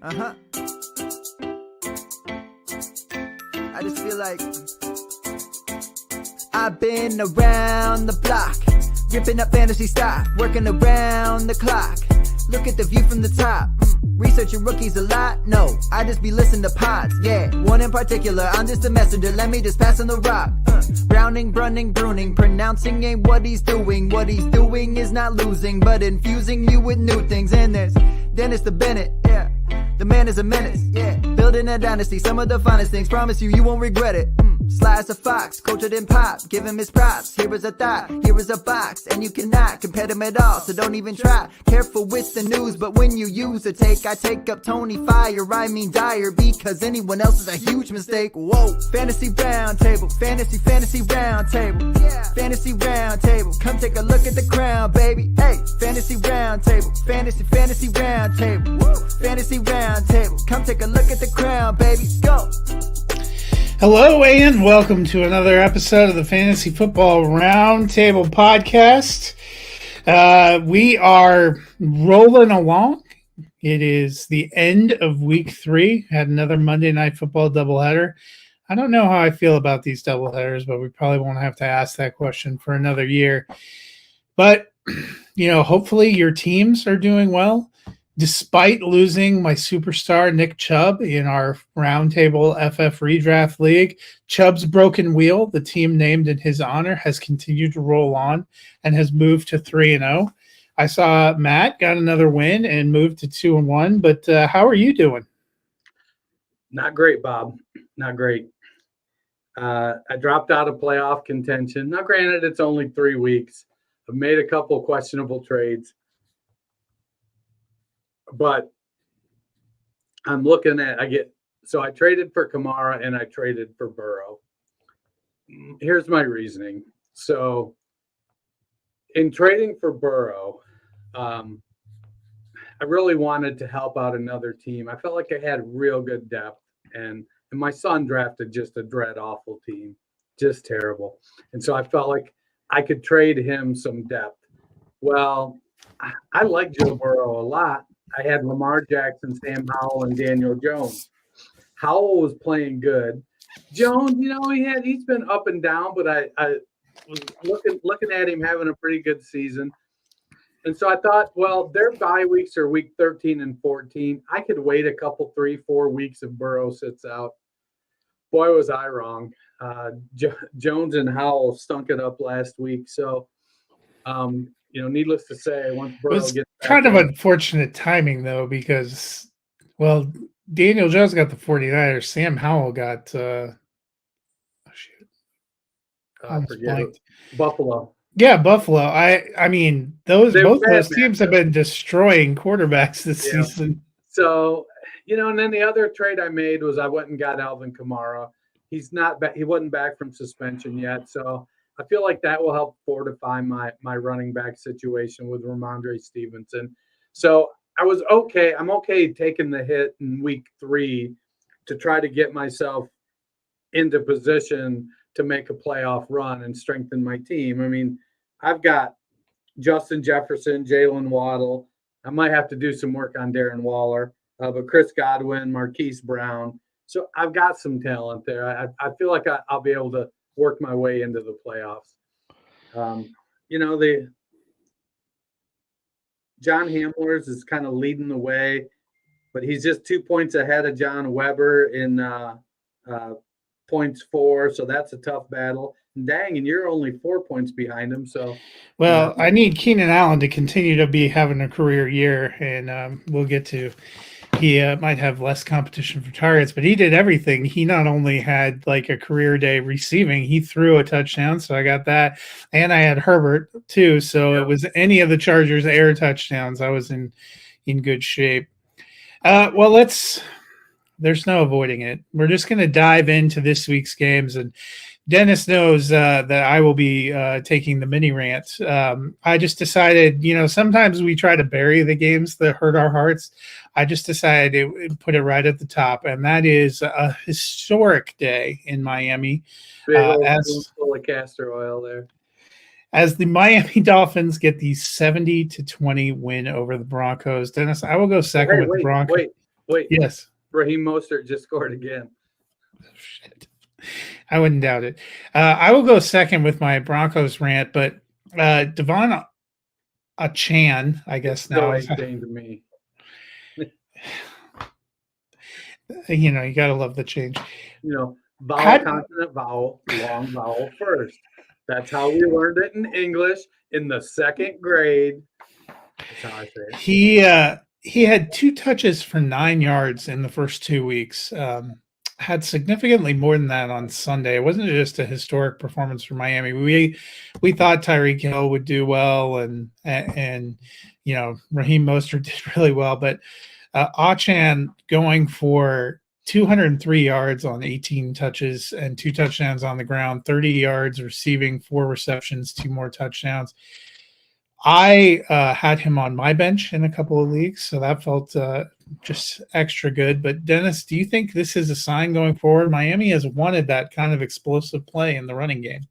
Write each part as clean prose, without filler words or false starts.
Uh-huh. I just feel like I've been around the block, ripping up fantasy stock, working around the clock. Look at the view from the top. Researching rookies a lot? No, I just be listening to pods. Yeah, one in particular, I'm just a messenger. Let me just pass on the rock. Browning, brunning, pruning, pronouncing ain't what he's doing. What he's doing is not losing, but infusing you with new things. And there's Dennis the Bennett, yeah. The man is a menace, yeah. Building a dynasty, some of the finest things. Promise you, you won't regret it. Sly as a fox, cultured in pop. Give him his props. Here is a thought, here is a box, and you cannot compare them at all. So don't even try. Careful with the news, but when you use a take, I take up Tony Fire. I mean Dyer, because anyone else is a huge mistake. Whoa, fantasy round table, fantasy round table, yeah. Fantasy round table. Come take a look at the crown, baby. Hey, fantasy round table, fantasy round table, woo. Fantasy round table. Come take a look at the crown, baby. Go. Hello and welcome to another episode of the Fantasy Football Roundtable Podcast. We are rolling along. It is the end of week 3. Had another Monday Night Football doubleheader. I don't know how I feel about these doubleheaders, but we probably won't have to ask that question for another year. But, hopefully your teams are doing well. Despite losing my superstar, Nick Chubb, in our Roundtable FF Redraft League, Chubb's broken wheel, the team named in his honor, has continued to roll on and has moved to 3-0. I saw Matt got another win and moved to 2-1, but how are you doing? Not great, Bob. Not great. I dropped out of playoff contention. Now, granted, it's only 3 weeks. I've made a couple questionable trades. But I'm looking at, I traded for Kamara and I traded for Burrow. Here's my reasoning. So in trading for Burrow, I really wanted to help out another team. I felt like I had real good depth, and my son drafted just a dread awful team, just terrible. And so I felt like I could trade him some depth. Well, I like Joe Burrow a lot. I had Lamar Jackson, Sam Howell, and Daniel Jones. Howell was playing good. Jones, he's been up and down, but I was looking at him having a pretty good season. And so I thought, well, their bye weeks are week 13 and 14. I could wait a couple, 3-4 weeks if Burrow sits out. Boy, was I wrong. Jones and Howell stunk it up last week. So, needless to say, once Burrow gets kind of unfortunate timing, though, because, Daniel Jones got the 49ers. Sam Howell got Buffalo. Yeah, Buffalo. I mean, both those teams have been destroying quarterbacks this season. So, and then the other trade I made was I went and got Alvin Kamara. He's not back. He wasn't back from suspension yet, so I feel like that will help fortify my running back situation with Ramondre Stevenson. So I was okay. I'm okay taking the hit in week 3 to try to get myself into position to make a playoff run and strengthen my team. I mean, I've got Justin Jefferson, Jalen Waddle. I might have to do some work on Darren Waller, but Chris Godwin, Marquise Brown. So I've got some talent there. I feel like I'll be able to work my way into the playoffs. The John Hamlers is kind of leading the way, but he's just 2 points ahead of John Weber in points for, so that's a tough battle. And you're only 4 points behind him. So, I need Keenan Allen to continue to be having a career year, and we'll get to. He might have less competition for targets, but he did everything. He not only had like a career day receiving, he threw a touchdown. So I got that. And I had Herbert too. So it was any of the Chargers air touchdowns. I was in good shape. There's no avoiding it. We're just going to dive into this week's games. And Dennis knows that I will be taking the mini rant. I just decided, sometimes we try to bury the games that hurt our hearts. I just decided to put it right at the top, and that is a historic day in Miami. Big old full of castor oil there. As the Miami Dolphins get the 70-20 win over the Broncos. Dennis, I will go second with the Broncos. Wait, Yes. Raheem Mostert just scored again. Shit. I wouldn't doubt it. I will go second with my Broncos rant, but Devon Chan, I guess Still now, A-Chain to me. you know, you got to love the change. You know, vowel, How- consonant, vowel, long vowel first. That's how we learned it in English in the 2nd grade. That's how I say it. He had 2 touches for 9 yards in the first 2 weeks. Had significantly more than that on Sunday. It wasn't just a historic performance for Miami. We thought Tyreek Hill would do well, and you know, Raheem Mostert did really well, but Achan going for 203 yards on 18 touches and 2 touchdowns on the ground, 30 yards receiving, 4 receptions, 2 more touchdowns. I had him on my bench in a couple of leagues, so that felt just extra good. But Dennis, do you think this is a sign going forward? Miami has wanted that kind of explosive play in the running game.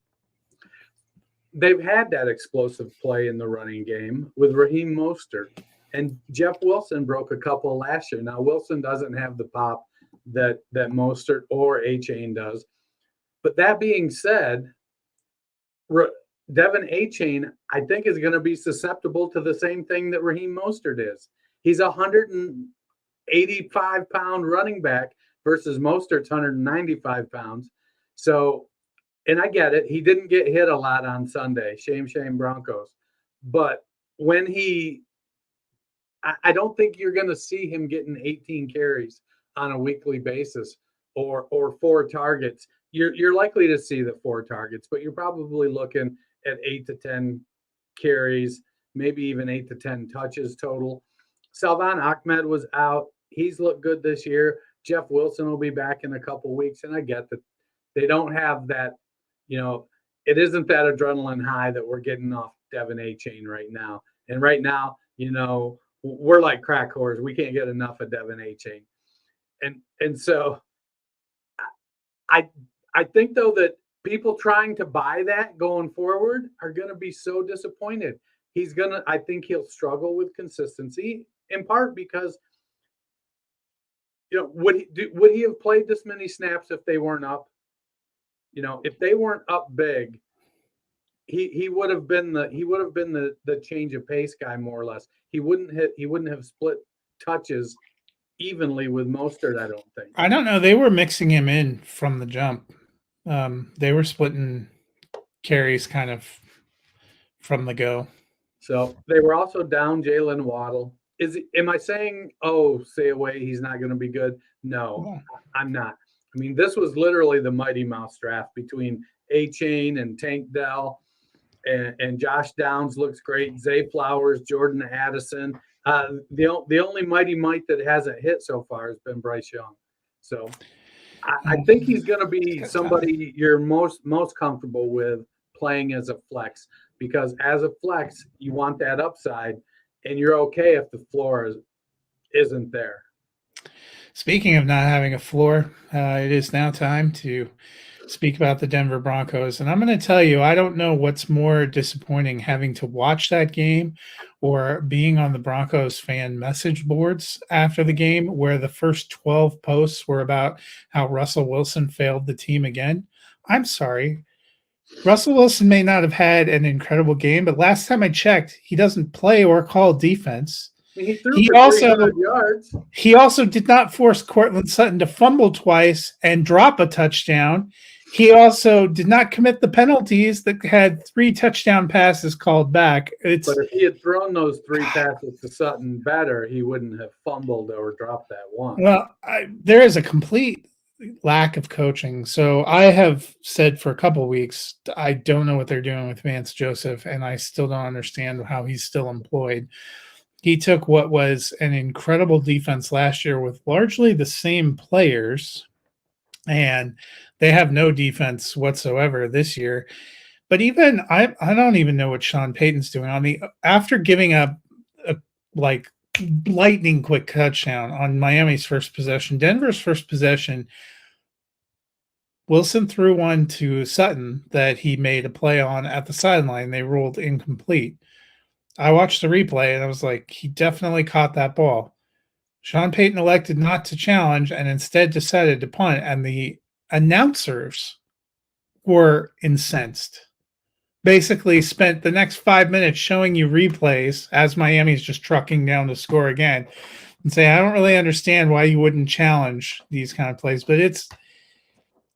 They've had that explosive play in the running game with Raheem Mostert. And Jeff Wilson broke a couple last year. Now, Wilson doesn't have the pop that Mostert or A-Chain does. But that being said, Devin A-Chain, I think, is going to be susceptible to the same thing that Raheem Mostert is. He's a 185-pound running back versus Mostert's 195 pounds. So, and I get it. He didn't get hit a lot on Sunday. Shame Broncos. But when I don't think you're going to see him getting 18 carries on a weekly basis or 4 targets. You're likely to see the 4 targets, but you're probably looking at 8 to 10 carries, maybe even 8 to 10 touches total. Salvon Ahmed was out. He's looked good this year. Jeff Wilson will be back in a couple weeks, and I get that they don't have that, you know, it isn't that adrenaline high that we're getting off Devin A-Chain right now. And right now, you know, we're like crack whores. We can't get enough of Devin A-Chain. And so I think, though, that people trying to buy that going forward are going to be so disappointed. I think he'll struggle with consistency, in part because, you know, would he have played this many snaps if they weren't up? You know, if they weren't up big, he would have been the change of pace guy, more or less. He wouldn't have split touches evenly with Mostert, I don't think. I don't know. They were mixing him in from the jump. They were splitting carries kind of from the go. So they were also down Jalen Waddle. Am I saying, stay away, he's not going to be good? No, I'm not. I mean, this was literally the Mighty Mouse draft between A-Chain and Tank Dell, and Josh Downs looks great. Zay Flowers, Jordan Addison. The only Mighty Mite that hasn't hit so far has been Bryce Young. So I think he's going to be somebody you're most comfortable with playing as a flex, because as a flex, you want that upside, and you're okay if the floor isn't there. Speaking of not having a floor, it is now time to speak about the Denver Broncos. And I'm going to tell you, I don't know what's more disappointing, having to watch that game or being on the Broncos fan message boards after the game, where the first 12 posts were about how Russell Wilson failed the team again. I'm sorry. Russell Wilson may not have had an incredible game, but last time I checked, he doesn't play or call defense. He also did not force Cortland Sutton to fumble twice and drop a touchdown. He also did not commit the penalties that had 3 touchdown passes called back. But if he had thrown those 3 passes to Sutton better, he wouldn't have fumbled or dropped that one. Well, there is a complete lack of coaching. So I have said for a couple of weeks, I don't know what they're doing with Vance Joseph, and I still don't understand how he's still employed. He took what was an incredible defense last year with largely the same players, and they have no defense whatsoever this year. But even I don't even know what Sean Payton's doing after giving up a like lightning quick touchdown on Miami's first possession, Denver's first possession. Wilson threw one to Sutton that he made a play on at the sideline. They ruled incomplete. I watched the replay and I was like, he definitely caught that ball. Sean Payton elected not to challenge and instead decided to punt, and the announcers were incensed. Basically spent the next 5 minutes showing you replays as Miami's just trucking down to score again and say, I don't really understand why you wouldn't challenge these kind of plays, but it's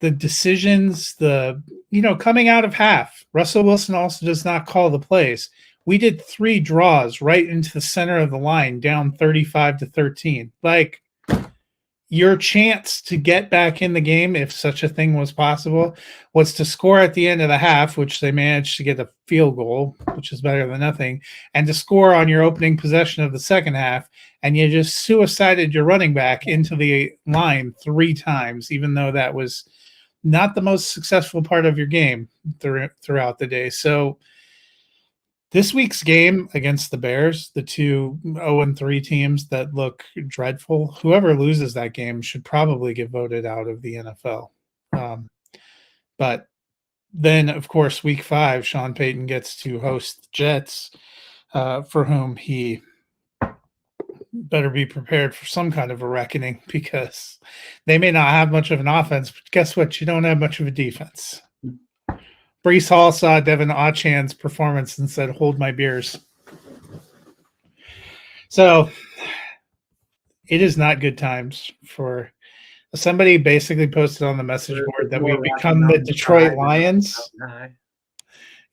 the decisions, coming out of half. Russell Wilson also does not call the plays. We did 3 draws right into the center of the line, down 35-13. Like, your chance to get back in the game, if such a thing was possible, was to score at the end of the half, which they managed to get a field goal, which is better than nothing, and to score on your opening possession of the second half, and you just suicided your running back into the line 3 times, even though that was not the most successful part of your game throughout the day. So this week's game against the Bears, the 2 0-3 teams that look dreadful, whoever loses that game should probably get voted out of the NFL. But then, of course, week 5, Sean Payton gets to host the Jets, for whom he better be prepared for some kind of a reckoning, because they may not have much of an offense, but guess what? You don't have much of a defense. Breece Hall saw Devin Achan's performance and said, hold my beers. So it is not good times for somebody. Basically posted on the message board that we become the Detroit Lions.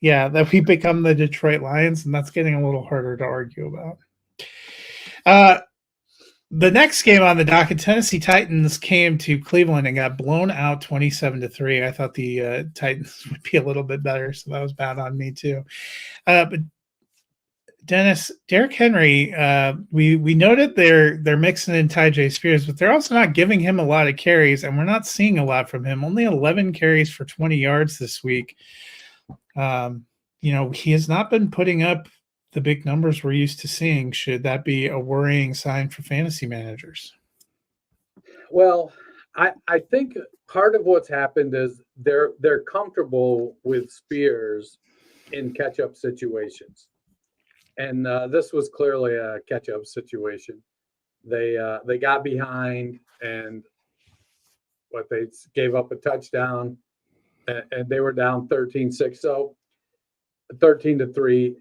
Yeah, that we become the Detroit Lions, and that's getting a little harder to argue about. The next game on the docket, Tennessee Titans came to Cleveland and got blown out 27-3. I thought the Titans would be a little bit better, so that was bad on me too. But Dennis, Derrick Henry, we noted they're mixing in Tyjae Spears, but they're also not giving him a lot of carries, and we're not seeing a lot from him. Only 11 carries for 20 yards this week. He has not been putting up the big numbers we're used to seeing. Should that be a worrying sign for fantasy managers? Well, I think part of what's happened is they're comfortable with Spears in catch-up situations. And this was clearly a catch-up situation. They got behind, and they gave up a touchdown, and they were down 13-6, so 13-3.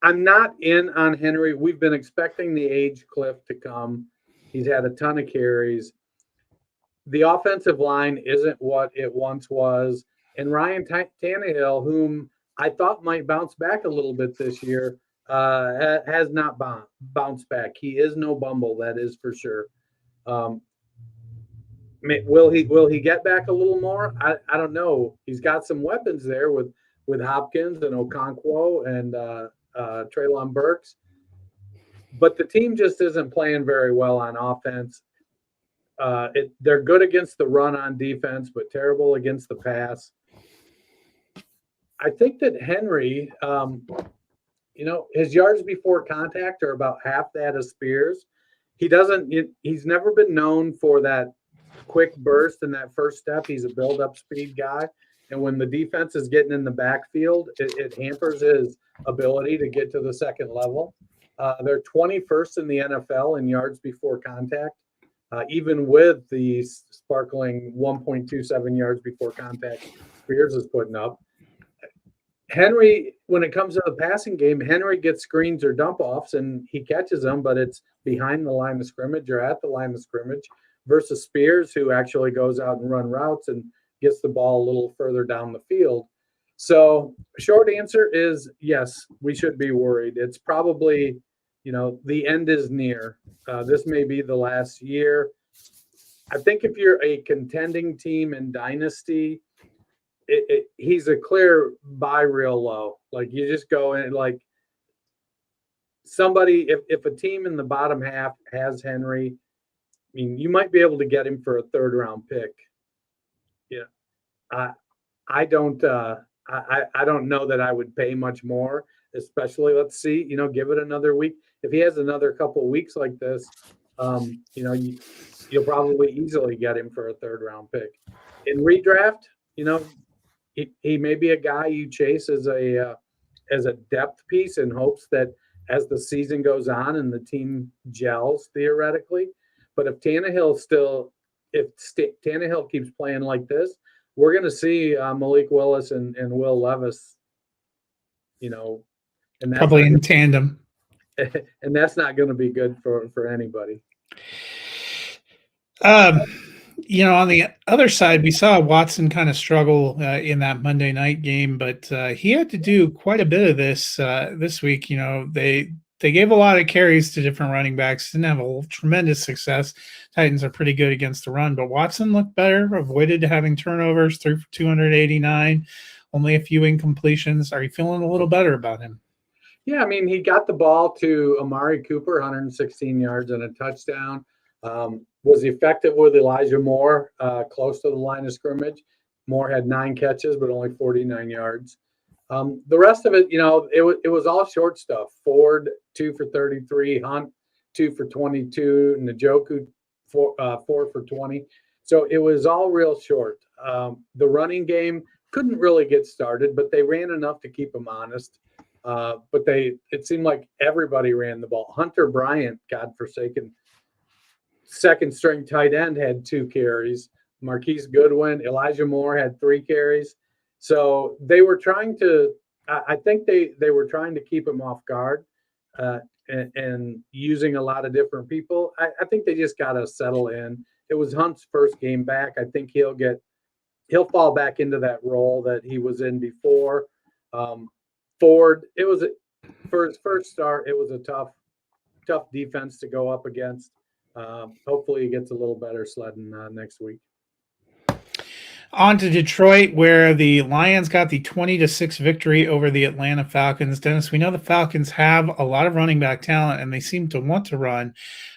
I'm not in on Henry. We've been expecting the age cliff to come. He's had a ton of carries. The offensive line isn't what it once was. And Ryan Tannehill, whom I thought might bounce back a little bit this year, has not bounced back. He is no Bumble, that is for sure. Will he get back a little more? I don't know. He's got some weapons there with Hopkins and Okonkwo and Treylon Burks, but the team just isn't playing very well on offense. They're good against the run on defense, but terrible against the pass. I think that Henry, his yards before contact are about half that of Spears. He's never been known for that quick burst and that first step. He's a build-up speed guy. And when the defense is getting in the backfield, it hampers his ability to get to the second level. They're 21st in the NFL in yards before contact, even with the sparkling 1.27 yards before contact Spears is putting up. Henry, when it comes to the passing game, Henry gets screens or dump offs and he catches them, but it's behind the line of scrimmage or at the line of scrimmage, versus Spears, who actually goes out and run routes and gets the ball a little further down the field. So short answer is yes, we should be worried. It's probably, the end is near. This may be the last year. I think if you're a contending team in Dynasty, he's a clear buy real low. Like, you just go in, like, somebody, if a team in the bottom half has Henry, I mean, you might be able to get him for a third round pick. Yeah. I don't know that I would pay much more, especially, let's see, give it another week. If he has another couple of weeks like this, you'll probably easily get him for a third round pick. In redraft, he may be a guy you chase as a depth piece in hopes that as the season goes on and the team gels theoretically. But if Tannehill keeps playing like this, we're going to see Malik Willis and Will Levis, and that's Probably in tandem. and that's not going to be good for anybody. On the other side, we saw Watson kind of struggle in that Monday night game, but he had to do quite a bit of this week. They gave a lot of carries to different running backs, didn't have a tremendous success. Titans are pretty good against the run, but Watson looked better, avoided having turnovers, threw for 289, only a few incompletions. Are you feeling a little better about him? Yeah, I mean, he got the ball to Amari Cooper, 116 yards and a touchdown. Was effective with Elijah Moore, close to the line of scrimmage. Moore had 9 catches, but only 49 yards. The rest of it, it was all short stuff. Ford, 2 for 33. Hunt, 2 for 22. Njoku, 4 for 20. So it was all real short. The running game couldn't really get started, but they ran enough to keep them honest. But it seemed like everybody ran the ball. Hunter Bryant, godforsaken, second string tight end, had 2 carries. Marquise Goodwin, Elijah Moore had 3 carries. So they were trying to, I think they were trying to keep him off guard and using a lot of different people. I think they just got to settle in. It was Hunt's first game back. I think he'll fall back into that role that he was in before. Ford, for his first start, it was a tough defense to go up against. Hopefully he gets a little better sledding next week. On to Detroit, where the Lions got the 20-6 victory over the Atlanta Falcons. Dennis, we know the Falcons have a lot of running back talent, and they seem to want to run.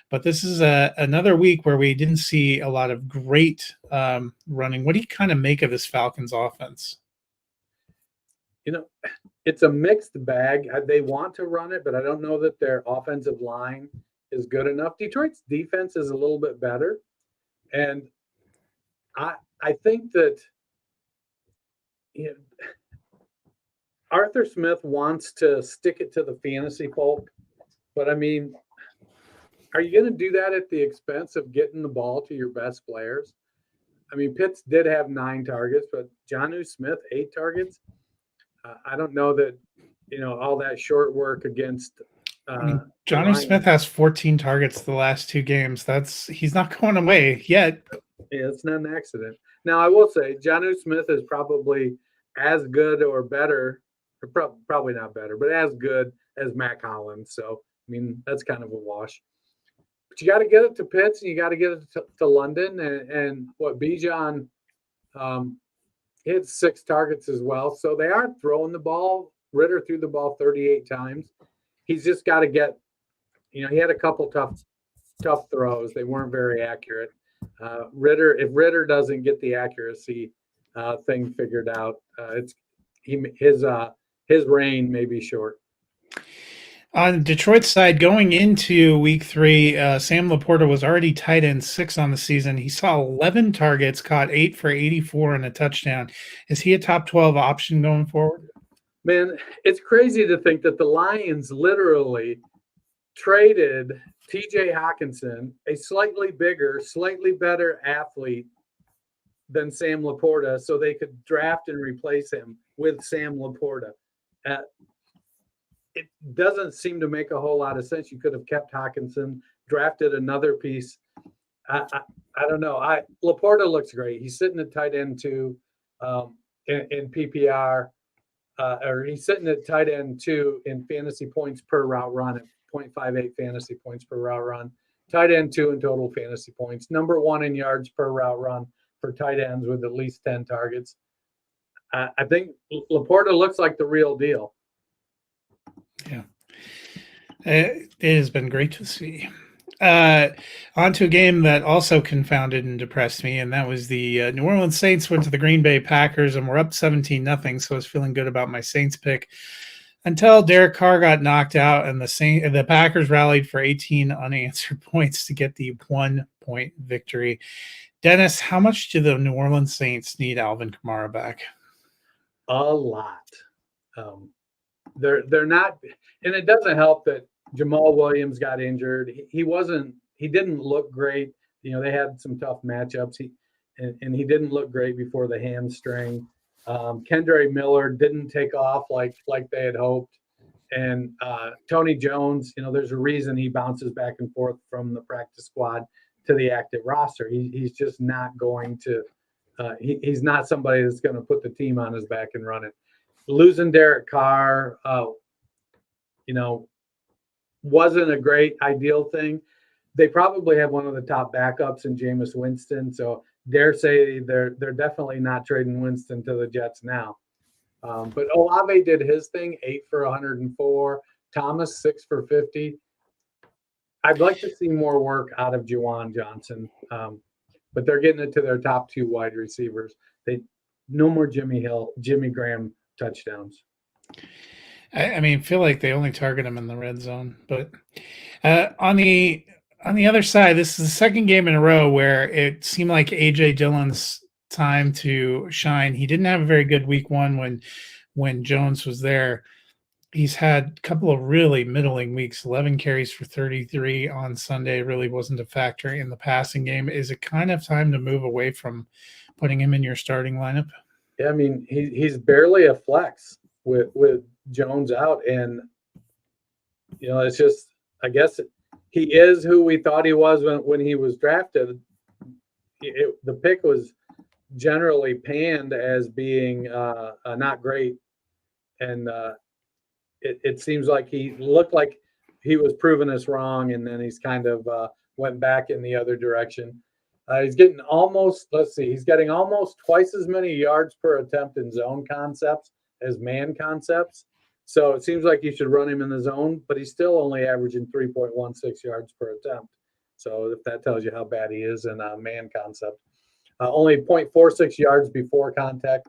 But this is another week where we didn't see a lot of great running. What do you kind of make of this Falcons offense? It's a mixed bag. They want to run it, but I don't know that their offensive line is good enough. Detroit's defense is a little bit better. And I think that Arthur Smith wants to stick it to the fantasy folk. But, I mean, are you going to do that at the expense of getting the ball to your best players? I mean, Pitts did have 9 targets, but Jonnu Smith, 8 targets. I don't know that, all that short work against Jonnu Smith has 14 targets the last 2 games. He's not going away yet. Yeah, it's not an accident. Now, I will say Jonnu Smith is probably as good or better, or probably not better, but as good as Mac Hollins. So, I mean, that's kind of a wash. But you got to get it to Pitts, and you got to get it to London. And what Bijan hit 6 targets as well. So they aren't throwing the ball. Ritter threw the ball 38 times. He's just got to get, he had a couple tough throws. They weren't very accurate. If Ritter doesn't get the accuracy thing figured out, his reign may be short. On Detroit's side, going into week 3, Sam Laporta was already tight end 6 on the season. He saw 11 targets, caught 8 for 84 and a touchdown. Is he a top 12 option going forward? Man, it's crazy to think that the Lions literally traded TJ Hockenson, a slightly bigger, slightly better athlete than Sam Laporta, so they could draft and replace him with Sam Laporta. It doesn't seem to make a whole lot of sense. You could have kept Hockenson, drafted another piece. I don't know. Laporta looks great. He's sitting at tight end 2 in PPR, or he's sitting at tight end 2 in fantasy points per route run at 0.58 fantasy points per route run. Tight end 2 in total fantasy points. Number 1 in yards per route run for tight ends with at least 10 targets. I think Laporta looks like the real deal. Yeah, it has been great to see. On to a game that also confounded and depressed me, and that was the New Orleans Saints went to the Green Bay Packers, and we're up 17-0, so I was feeling good about my Saints pick until Derek Carr got knocked out, and the Packers rallied for 18 unanswered points to get the 1-point victory. Dennis, how much do the New Orleans Saints need Alvin Kamara back? A lot. They're not, and it doesn't help that Jamal Williams got injured. He didn't look great. They had some tough matchups. And he didn't look great before the hamstring. Kendre Miller didn't take off like they had hoped. And Tony Jones, there's a reason he bounces back and forth from the practice squad to the active roster. He's just not going to. He's not somebody that's going to put the team on his back and run it. Losing Derek Carr, wasn't a great ideal thing. They probably have one of the top backups in Jameis Winston, so dare say they're definitely not trading Winston to the Jets now. But Olave did his thing, 8 for 104. Thomas, 6 for 50. I'd like to see more work out of Juwan Johnson, but they're getting it to their top 2 wide receivers. No more Jimmy Graham touchdowns. I feel like they only target him in the red zone. But on the other side, this is the second game in a row where it seemed like A.J. Dillon's time to shine. He didn't have a very good week 1 when Jones was there. He's had a couple of really middling weeks, 11 carries for 33 on Sunday. Really wasn't a factor in the passing game. Is it kind of time to move away from putting him in your starting lineup? Yeah, he's barely a flex with Jones out, and it's just, I guess he is who we thought he was when he was drafted. The pick was generally panned as being not great, and it seems like he looked like he was proving us wrong, and then he's kind of went back in the other direction. He's getting almost twice as many yards per attempt in zone concepts as man concepts. So it seems like you should run him in the zone, but he's still only averaging 3.16 yards per attempt. So if that tells you how bad he is in a man concept. Only 0.46 yards before contact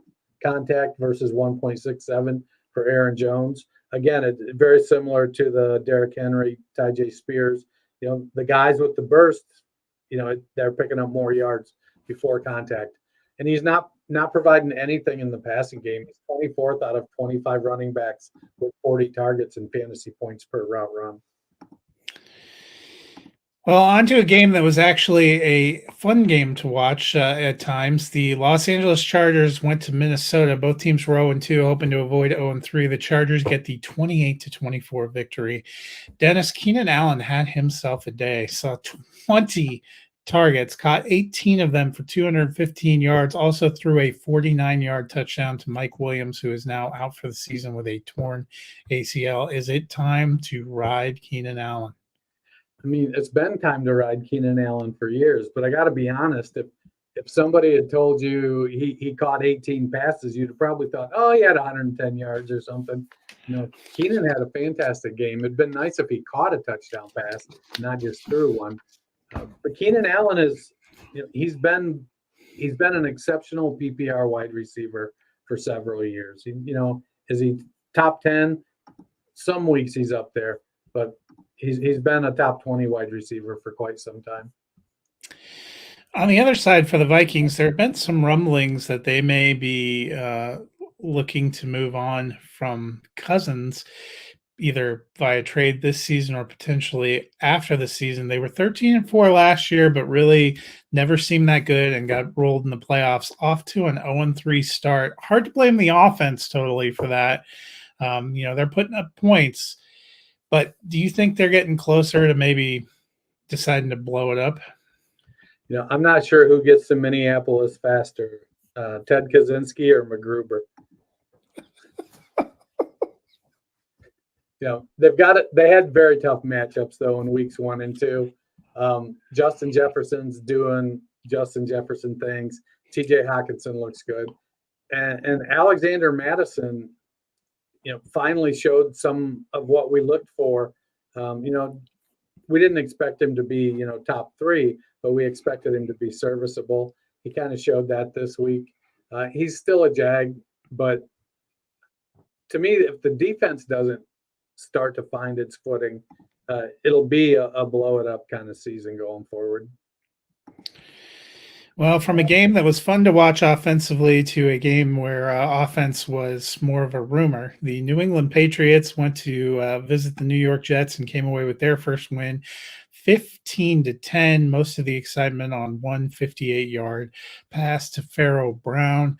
versus 1.67 for Aaron Jones. Again, it's very similar to the Derrick Henry, Tyjae Spears. The guys with the burst, they're picking up more yards before contact. And he's not providing anything in the passing game. He's 24th out of 25 running backs with 40 targets and fantasy points per route run. Well, on to a game that was actually a fun game to watch at times. The Los Angeles Chargers went to Minnesota. Both teams were 0-2, hoping to avoid 0-3. The Chargers get the 28-24 victory. Dennis, Keenan Allen had himself a day. Saw 20 targets, caught 18 of them for 215 yards, also threw a 49-yard touchdown to Mike Williams, who is now out for the season with a torn ACL. Is it time to ride Keenan Allen? It's been time to ride Keenan Allen for years, but I got to be honest. If somebody had told you he caught 18 passes, you'd have probably thought, oh, he had 110 yards or something. Keenan had a fantastic game. It'd been nice if he caught a touchdown pass, not just threw one. But Keenan Allen he's been an exceptional PPR wide receiver for several years. Is he top 10? Some weeks he's up there, but he's been a top 20 wide receiver for quite some time. On the other side, for the Vikings, there have been some rumblings that they may be looking to move on from Cousins, either via trade this season or potentially after the season. They were 13-4 last year, but really never seemed that good and got rolled in the playoffs, off to an 0-3 start. Hard to blame the offense totally for that. They're putting up points, but do you think they're getting closer to maybe deciding to blow it up? I'm not sure who gets to Minneapolis faster, Ted Kaczynski or McGruber. They had very tough matchups though in weeks 1 and 2. Justin Jefferson's doing Justin Jefferson things. TJ Hawkinson looks good, and Alexander Mattison, finally showed some of what we looked for. We didn't expect him to be top 3, but we expected him to be serviceable. He kind of showed that this week. He's still a Jag, but to me, if the defense doesn't start to find its footing, it'll be a blow it up kind of season going forward. Well, from a game that was fun to watch offensively to a game where offense was more of a rumor, the New England Patriots went to visit the New York Jets and came away with their first win, 15-10. Most of the excitement on one 58-yard pass to Pharaoh Brown.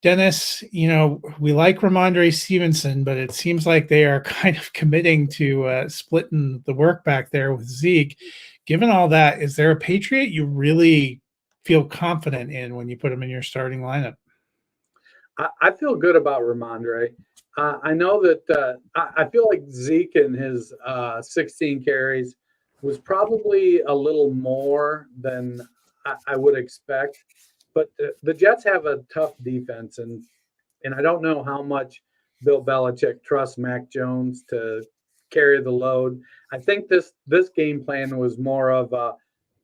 Dennis, we like Ramondre Stevenson, but it seems like they are kind of committing to splitting the work back there with Zeke. Given all that, is there a Patriot you really feel confident in when you put him in your starting lineup? I feel good about Ramondre. I know that I feel like Zeke and his 16 carries was probably a little more than I would expect. But the Jets have a tough defense, and I don't know how much Bill Belichick trusts Mac Jones to carry the load. I think this game plan was more of a,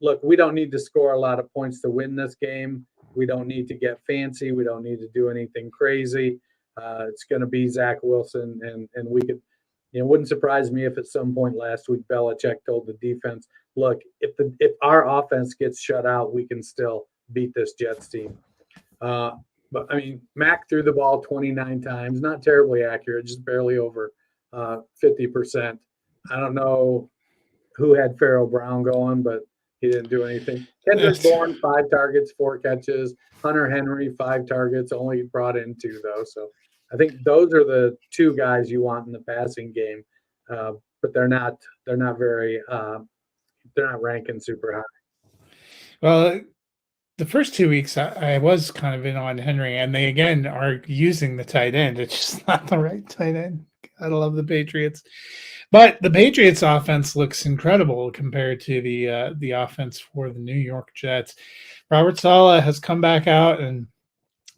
look, we don't need to score a lot of points to win this game. We don't need to get fancy. We don't need to do anything crazy. It's going to be Zach Wilson, and we could. It wouldn't surprise me if at some point last week Belichick told the defense, look, if our offense gets shut out, we can still beat this Jets team. But I mean, Mac threw the ball 29 times, not terribly accurate, just barely over 50%. I don't know who had Pharaoh Brown going, but he didn't do anything. Kendrick Bourne, 5 targets, 4 catches. Hunter Henry, 5 targets, only brought in 2 though. So I think those are the 2 guys you want in the passing game, but they're not very they're not ranking super high. Well, the first 2 weeks, I was kind of in on Henry, and they again are using the tight end. It's just not the right tight end. Gotta love the Patriots, but the Patriots' offense looks incredible compared to the offense for the New York Jets. Robert Saleh has come back out and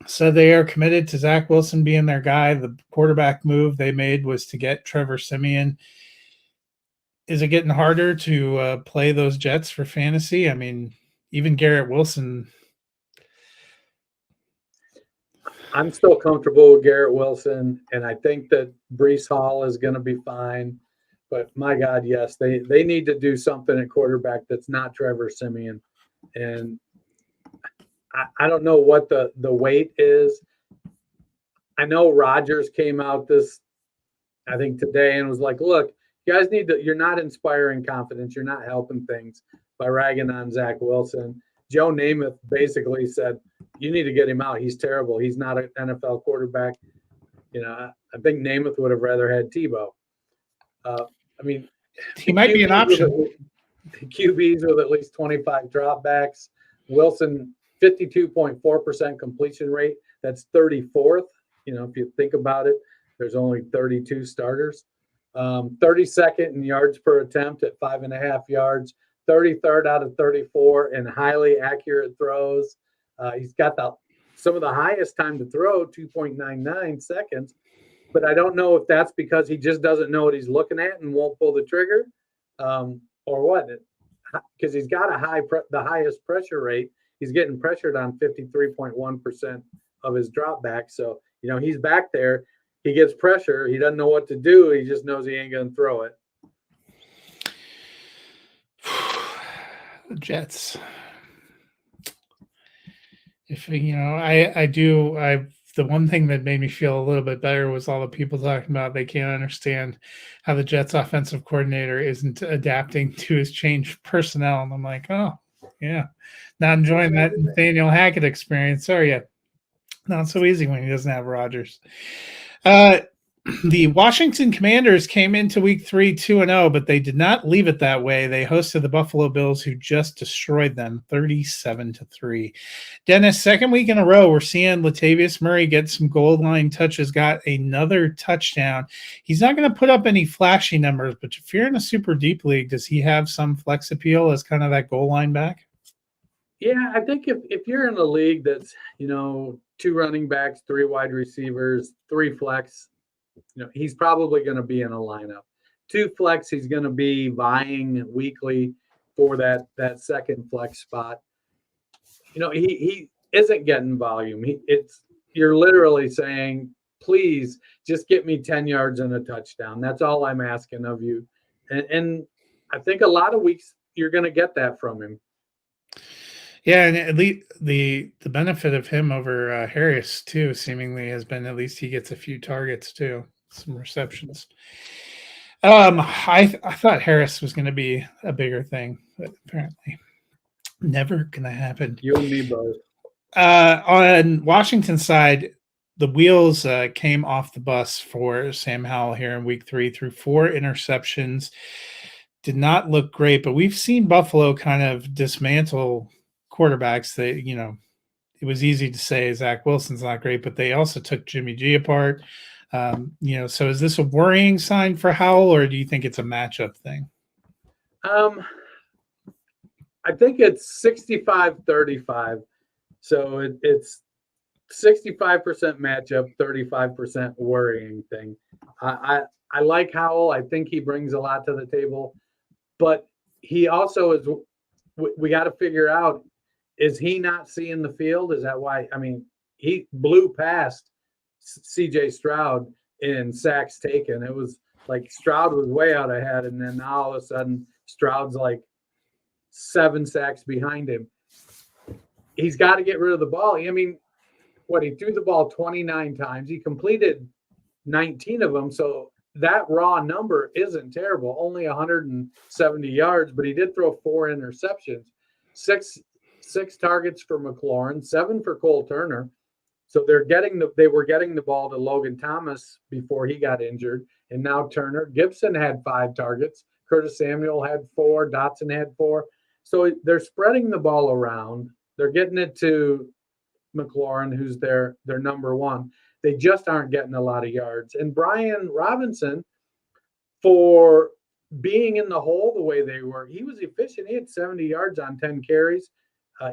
said they are committed to Zach Wilson being their guy. The quarterback move they made was to get Trevor Siemian. Is it getting harder to play those Jets for fantasy? I mean, even Garrett Wilson. I'm still comfortable with Garrett Wilson, and I think that Breece Hall is going to be fine. But my God, yes, they need to do something at quarterback that's not Trevor Siemian. And I don't know what the weight is. I know Rodgers came out I think today and was like, look, you guys you're not inspiring confidence. You're not helping things by ragging on Zach Wilson. Joe Namath basically said, you need to get him out. He's terrible. He's not an NFL quarterback. I think Namath would have rather had Tebow. I mean, he might be an option. QBs with at least 25 dropbacks. Wilson, 52.4% completion rate. That's 34th. If you think about it, there's only 32 starters. 32nd in yards per attempt at 5.5 yards. 33rd out of 34 in highly accurate throws. He's got some of the highest time to throw, 2.99 seconds. But I don't know if that's because he just doesn't know what he's looking at and won't pull the trigger, or what. Because he's got the highest pressure rate. He's getting pressured on 53.1% of his drop back. So, he's back there. He gets pressure. He doesn't know what to do. He just knows he ain't going to throw it. The Jets. The one thing that made me feel a little bit better was all the people talking about they can't understand how the Jets offensive coordinator isn't adapting to his changed personnel. And I'm like, oh, yeah, not enjoying that Nathaniel Hackett experience, are you? Not so easy when he doesn't have Rodgers. The Washington Commanders came into week 3 2-0, but they did not leave it that way. They hosted the Buffalo Bills, who just destroyed them 37-3. Dennis, second week in a row, we're seeing Latavius Murray get some goal line touches, got another touchdown. He's not going to put up any flashy numbers, but if you're in a super deep league, does he have some flex appeal as kind of that goal line back? Yeah, I think if you're in a league that's, 2 running backs, 3 wide receivers, 3 flex, he's probably going to be in a lineup. 2 flex, he's going to be vying weekly for that second flex spot. He isn't getting volume. You're literally saying, please just get me 10 yards and a touchdown. That's all I'm asking of you. And I think a lot of weeks you're going to get that from him. Yeah, and at least the benefit of him over Harris too, seemingly has been at least he gets a few targets too, some receptions. I thought Harris was going to be a bigger thing, but apparently never going to happen. You and me both. On Washington side, the wheels came off the bus for Sam Howell here in week 3 through 4 interceptions. Did not look great, but we've seen Buffalo kind of dismantle quarterbacks. It was easy to say Zach Wilson's not great, but they also took Jimmy G apart. So is this a worrying sign for Howell, or do you think it's a matchup thing? I think it's 65-35. So it's 65% matchup, 35% worrying thing. I like Howell. I think he brings a lot to the table, but he also is. We got to figure out: is he not seeing the field? Is that why? I mean, he blew past C.J. Stroud in sacks taken. It was like Stroud was way out ahead, and then now all of a sudden Stroud's like 7 sacks behind him. He's got to get rid of the ball. I mean, he threw the ball 29 times. He completed 19 of them. So that raw number isn't terrible. Only 170 yards, but he did throw 4 interceptions, six targets for McLaurin, 7 for Cole Turner. So they were getting the ball to Logan Thomas before he got injured. And now Turner. Gibson had 5 targets. Curtis Samuel had 4. Dotson had 4. So they're spreading the ball around. They're getting it to McLaurin, who's their number 1. They just aren't getting a lot of yards. And Brian Robinson, for being in the hole the way they were, he was efficient. He had 70 yards on 10 carries.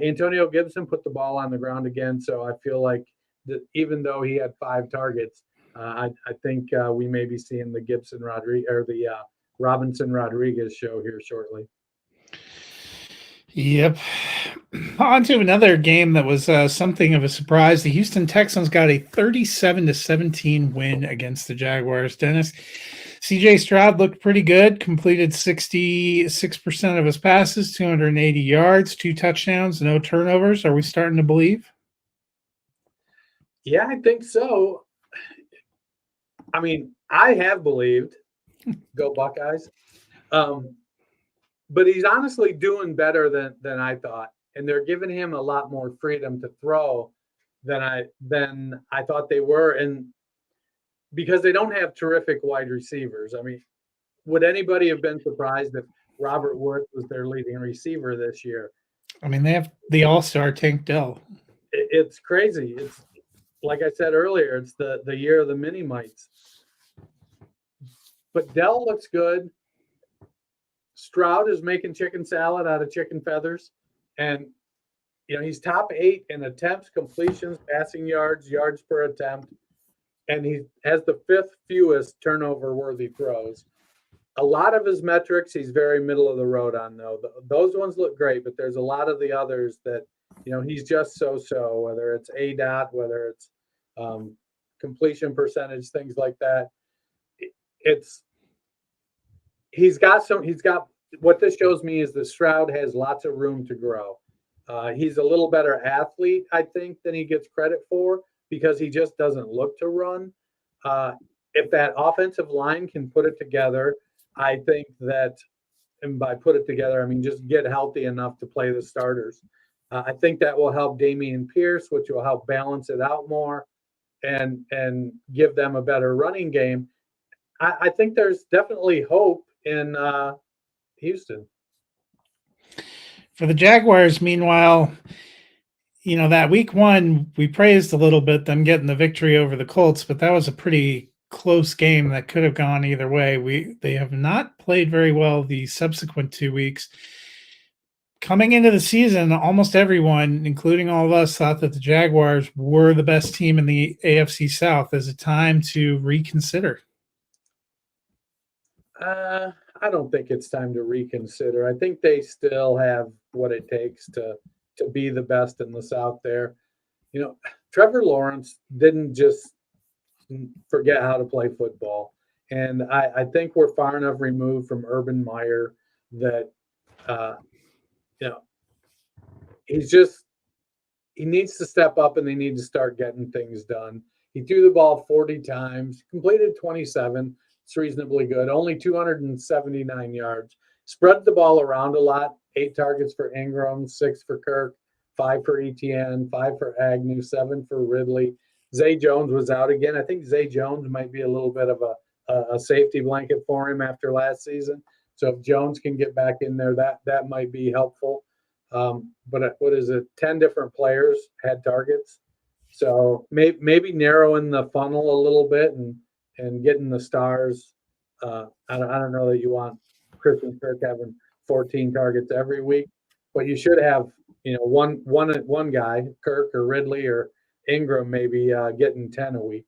Antonio Gibson put the ball on the ground again. So I feel like that even though he had 5 targets, I think we may be seeing the Robinson Rodriguez show here shortly. Yep. On to another game that was something of a surprise. The Houston Texans got a 37-17 win against the Jaguars. Dennis, CJ Stroud looked pretty good, completed 66% of his passes, 280 yards, 2 touchdowns, no turnovers. Are we starting to believe? Yeah, I think so. I mean, I have believed. Go Buckeyes. But he's honestly doing better than I thought. And they're giving him a lot more freedom to throw than I thought they were. And because they don't have terrific wide receivers. I mean, would anybody have been surprised if Robert Woods was their leading receiver this year? I mean, they have the all-star Tank Dell. It's crazy. It's like I said earlier, it's the year of the mini mites. But Dell looks good. Stroud is making chicken salad out of chicken feathers. And, he's top 8 in attempts, completions, passing yards per attempt. And he has the 5th fewest turnover-worthy throws. A lot of his metrics, he's very middle of the road on, though. Those ones look great, but there's a lot of the others that, he's just so-so, whether it's ADOT, whether it's completion percentage, things like that. What this shows me is that Stroud has lots of room to grow. He's a little better athlete, I think, than he gets credit for because he just doesn't look to run. If that offensive line can put it together, I think that, and by put it together, I mean just get healthy enough to play the starters. I think that will help Dameon Pierce, which will help balance it out more and give them a better running game. I think there's definitely hope in Houston. For the Jaguars, meanwhile, that week 1, we praised a little bit them getting the victory over the Colts, but that was a pretty close game that could have gone either way. They have not played very well the subsequent 2 weeks. Coming into the season, almost everyone, including all of us, thought that the Jaguars were the best team in the AFC South. Is it time to reconsider? I don't think it's time to reconsider. I think they still have what it takes to be the best in the South there. Trevor Lawrence didn't just forget how to play football. And I think we're far enough removed from Urban Meyer that, he needs to step up and they need to start getting things done. He threw the ball 40 times, completed 27. It's reasonably good. Only 279 yards. Spread the ball around a lot. 8 targets for Ingram, 6 for Kirk, 5 for Etienne, 5 for Agnew, 7 for Ridley. Zay Jones was out again. I think Zay Jones might be a little bit of a safety blanket for him after last season. So if Jones can get back in there, that might be helpful. But what is it? 10 different players had targets. So maybe narrowing the funnel a little bit and getting the stars. I don't know that you want Christian Kirk having 14 targets every week, but you should have one guy, Kirk or Ridley or Ingram, maybe getting 10 a week.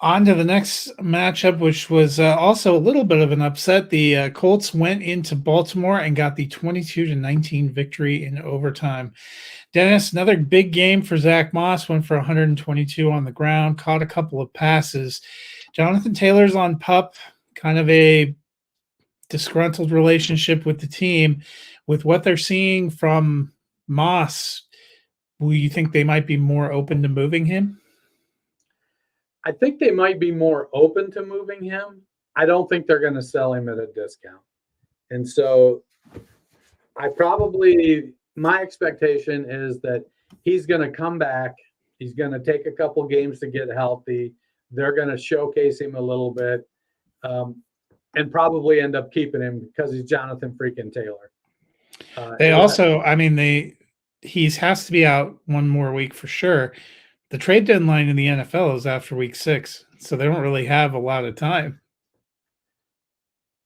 On to the next matchup, which was also a little bit of an upset. The Colts went into Baltimore and got the 22-19 victory in overtime. Dennis, another big game for Zach Moss, went for 122 on the ground, caught a couple of passes. Jonathan Taylor's on PUP, kind of a disgruntled relationship with the team. With what they're seeing from Moss, will you think they might be more open to moving him? I think they might be more open to moving him. I don't think they're going to sell him at a discount. And so my expectation is that he's going to come back. He's going to take a couple games to get healthy. They're going to showcase him a little bit and probably end up keeping him because he's Jonathan freaking Taylor. He has to be out one more week for sure. The trade deadline in the NFL is after week 6, so they don't really have a lot of time.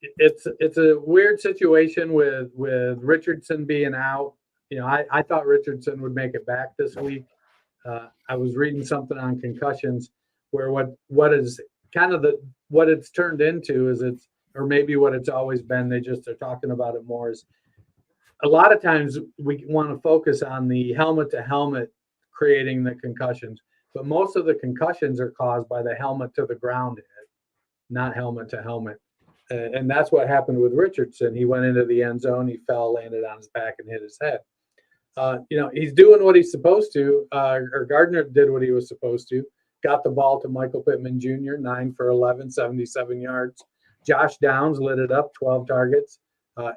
It's a weird situation with Richardson being out. I thought Richardson would make it back this week. I was reading something on concussions where what is kind of what it's turned into is or maybe what it's always been. They just are talking about it more. Is a lot of times we want to focus on the helmet to helmet creating the concussions, but most of the concussions are caused by the helmet to the ground hit, not helmet to helmet. And that's what happened with Richardson. He went into the end zone, he fell, landed on his back, and hit his head. He's doing what he's supposed to, or Gardner did what he was supposed to. Got the ball to Michael Pittman Jr., 9 for 11, 77 yards. Josh Downs lit it up, 12 targets,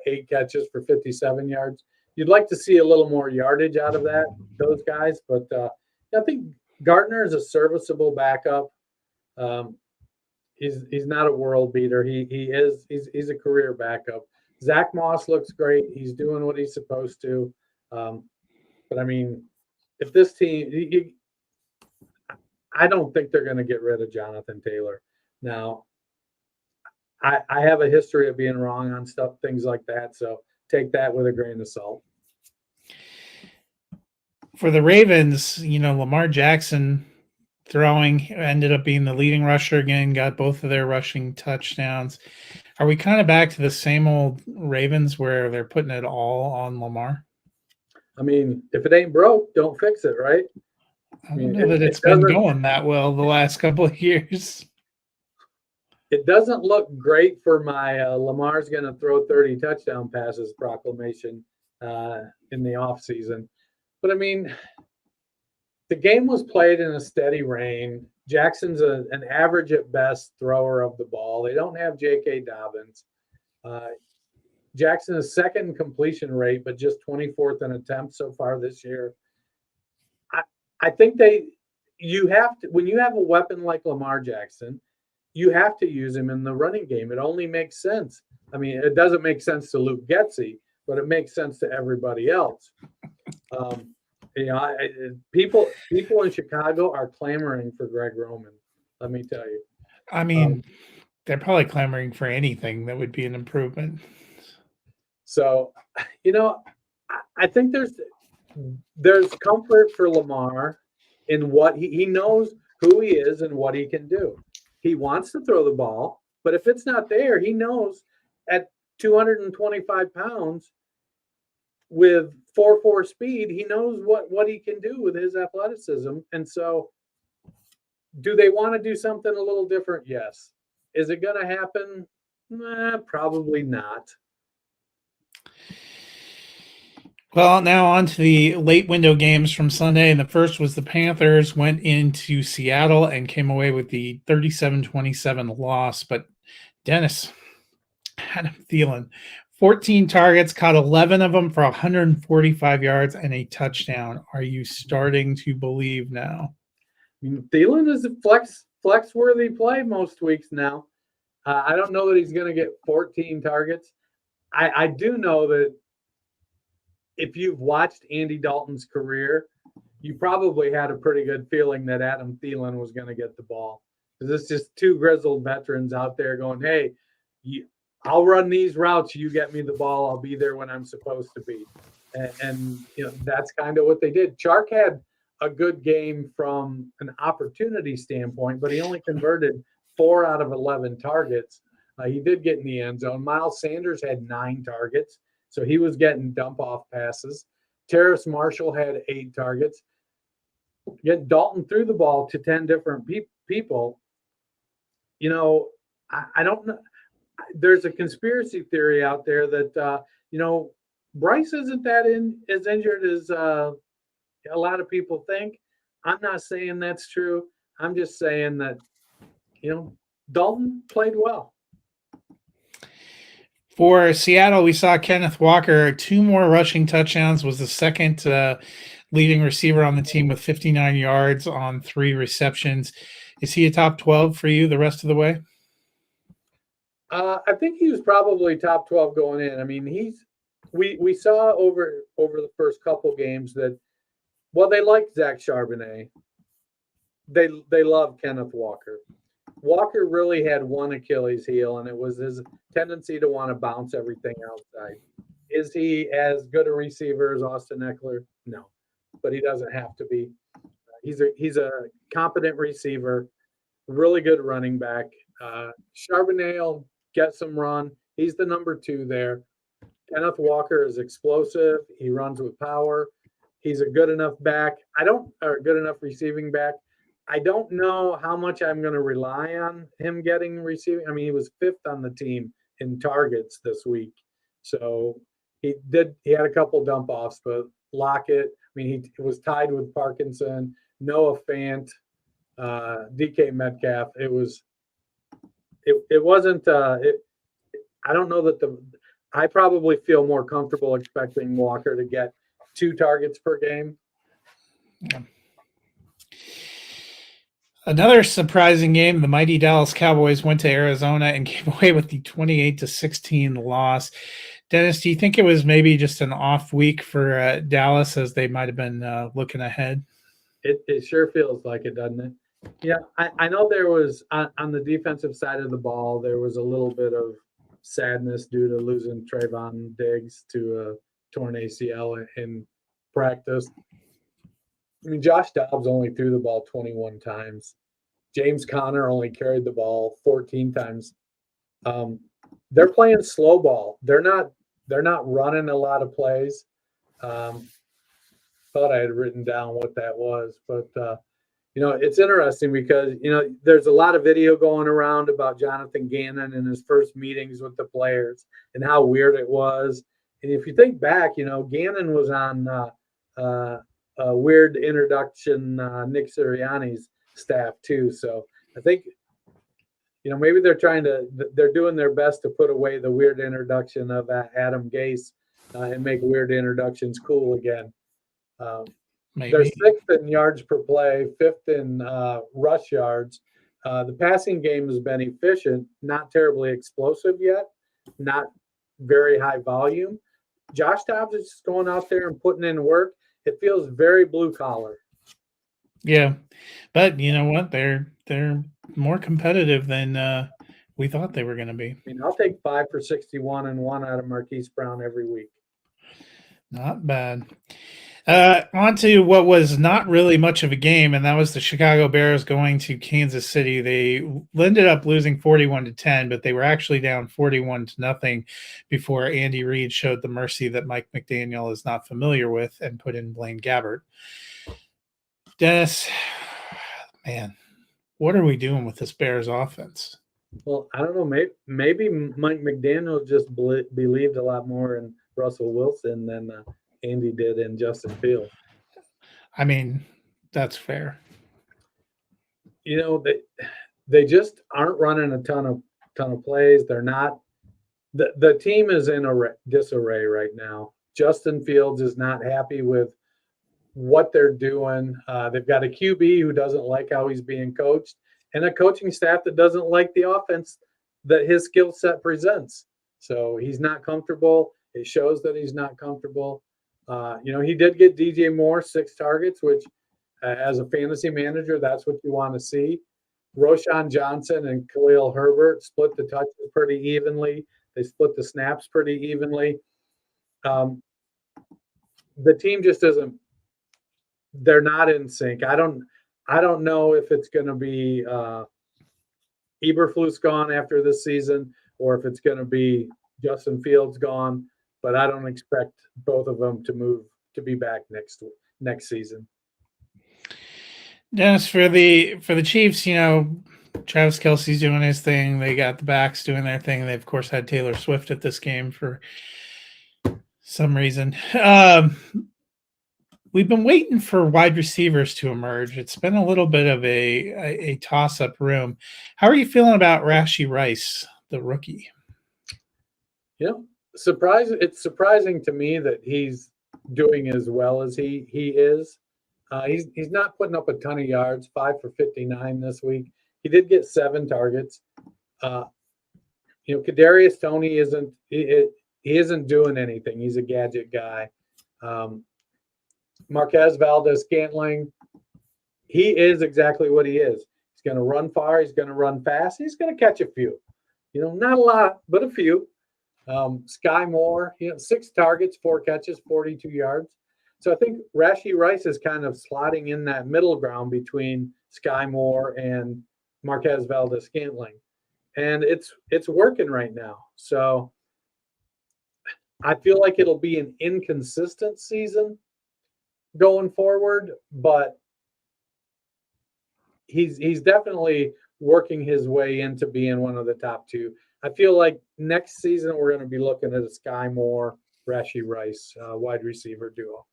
8 catches for 57 yards. You'd like to see a little more yardage out of those guys, but I think Gardner is a serviceable backup. He's not a world beater. He's a career backup. Zach Moss looks great. He's doing what he's supposed to. But I mean, if this team, I don't think they're going to get rid of Jonathan Taylor. Now, I have a history of being wrong on things like that, so take that with a grain of salt. For the Ravens, Lamar Jackson throwing ended up being the leading rusher again, got both of their rushing touchdowns. Are we kind of back to the same old Ravens where they're putting it all on Lamar? I mean, if it ain't broke, don't fix it, right? I don't know that it's been going that well the last couple of years. It doesn't look great for my Lamar's going to throw 30 touchdown passes proclamation in the offseason. But, I mean, the game was played in a steady rain. Jackson's an average at best thrower of the ball. They don't have J.K. Dobbins. Jackson is second in completion rate, but just 24th in attempts so far this year. I think you have to, when you have a weapon like Lamar Jackson, you have to use him in the running game. It only makes sense. I mean, it doesn't make sense to Luke Getsy, but it makes sense to everybody else. People in Chicago are clamoring for Greg Roman. Let me tell you. I mean, they're probably clamoring for anything that would be an improvement. So, I think there's comfort for Lamar in what he knows who he is and what he can do. He wants to throw the ball, but if it's not there, he knows at 225 pounds with 4.4 speed, he knows what he can do with his athleticism. And so do they want to do something a little different? Yes. Is it going to happen? Probably not. Well, now on to the late window games from Sunday. And the first was the Panthers went into Seattle and came away with the 37-27 loss. But Dennis, Adam Thielen, 14 targets, caught 11 of them for 145 yards and a touchdown. Are you starting to believe now? I mean, Thielen is a flex worthy play most weeks now. I don't know that he's going to get 14 targets. I do know that if you've watched Andy Dalton's career, you probably had a pretty good feeling that Adam Thielen was going to get the ball. Because it's just two grizzled veterans out there going, hey, I'll run these routes. You get me the ball. I'll be there when I'm supposed to be. And that's kind of what they did. Chark had a good game from an opportunity standpoint, but he only converted 4 out of 11 targets. He did get in the end zone. Miles Sanders had 9 targets, so he was getting dump-off passes. Terrace Marshall had 8 targets. Yet Dalton threw the ball to 10 different people. I don't know. There's a conspiracy theory out there that, Bryce isn't as injured as a lot of people think. I'm not saying that's true. I'm just saying that, Dalton played well. For Seattle, we saw Kenneth Walker, 2 more rushing touchdowns, was the second leading receiver on the team with 59 yards on 3 receptions. Is he a top 12 for you the rest of the way? I think he was probably top 12 going in. I mean, we saw over the first couple games that, they liked Zach Charbonnet. They love Kenneth Walker. Walker really had one Achilles heel, and it was his tendency to want to bounce everything outside. Is he as good a receiver as Austin Eckler? No, but he doesn't have to be. He's a competent receiver, really good running back. Charbonnet will get some run. He's the number 2 there. Kenneth Walker is explosive. He runs with power. He's a good enough back. Good enough receiving back. I don't know how much I'm going to rely on him getting receiving. I mean, he was 5th on the team in targets this week. So he had a couple dump offs, but Lockett, he was tied with Parkinson, Noah Fant, DK Metcalf. It wasn't, I don't know that I probably feel more comfortable expecting Walker to get 2 targets per game. Yeah. Another surprising game, the mighty Dallas Cowboys went to Arizona and came away with the 28-16 loss. Dennis, do you think it was maybe just an off week for Dallas as they might have been looking ahead? It sure feels like it, doesn't it? Yeah, I know there was, on the defensive side of the ball, there was a little bit of sadness due to losing Trayvon Diggs to a torn ACL in practice. I mean, Josh Dobbs only threw the ball 21 times. James Conner only carried the ball 14 times. They're playing slow ball. They're not running a lot of plays. Thought I had written down what that was, but it's interesting because there's a lot of video going around about Jonathan Gannon and his first meetings with the players and how weird it was. And if you think back, Gannon was on a weird introduction, Nick Sirianni's staff too. So I think, maybe they're doing their best to put away the weird introduction of Adam Gase and make weird introductions cool again. They're 6th in yards per play, 5th in rush yards. The passing game has been efficient, not terribly explosive yet, not very high volume. Josh Dobbs is just going out there and putting in work. It feels very blue collar. Yeah, but you know what? They're more competitive than we thought they were going to be. I'll take 5 for 61 and 1 out of Marquise Brown every week. Not bad. On to what was not really much of a game, and that was the Chicago Bears going to Kansas City. They ended up losing 41-10, but they were actually down 41-0 before Andy Reid showed the mercy that Mike McDaniel is not familiar with and put in Blaine Gabbert. Dennis, man, what are we doing with this Bears offense? Well, I don't know. Maybe Mike McDaniel just believed a lot more in Russell Wilson than Andy did in Justin Fields. I mean, that's fair. You know, they just aren't running a ton of plays. They're not. The team is in disarray right now. Justin Fields is not happy with what they're doing. They've got a QB who doesn't like how he's being coached, and a coaching staff that doesn't like the offense that his skill set presents. So he's not comfortable. It shows that he's not comfortable. He did get DJ Moore 6 targets, which as a fantasy manager, that's what you want to see. Roshan Johnson and Khalil Herbert split the touches pretty evenly. They split the snaps pretty evenly. The team just doesn't. They're not in sync. I don't know if it's going to be Eberflus gone after this season, or if it's going to be Justin Fields gone. But I don't expect both of them to be back next season. Dennis, for the Chiefs, Travis Kelce's doing his thing. They got the backs doing their thing. They of course had Taylor Swift at this game for some reason. We've been waiting for wide receivers to emerge. It's been a little bit of a toss-up room. How are you feeling about Rashee Rice, the rookie? It's surprising to me that he's doing as well as he is. He's not putting up a ton of yards, 5 for 59 this week. He did get 7 targets. Kadarius Toney isn't doing anything. He's a gadget guy. Marquez Valdes-Scantling, he is exactly what he is. He's going to run far. He's going to run fast. He's going to catch a few. Not a lot, but a few. Sky Moore, 6 targets, 4 catches, 42 yards. So I think Rashee Rice is kind of slotting in that middle ground between Sky Moore and Marquez Valdes-Scantling. And it's working right now. So I feel like it'll be an inconsistent season going forward, but he's definitely working his way into being one of the top 2. I feel like next season we're going to be looking at a Sky Moore, Rashee Rice wide receiver duo.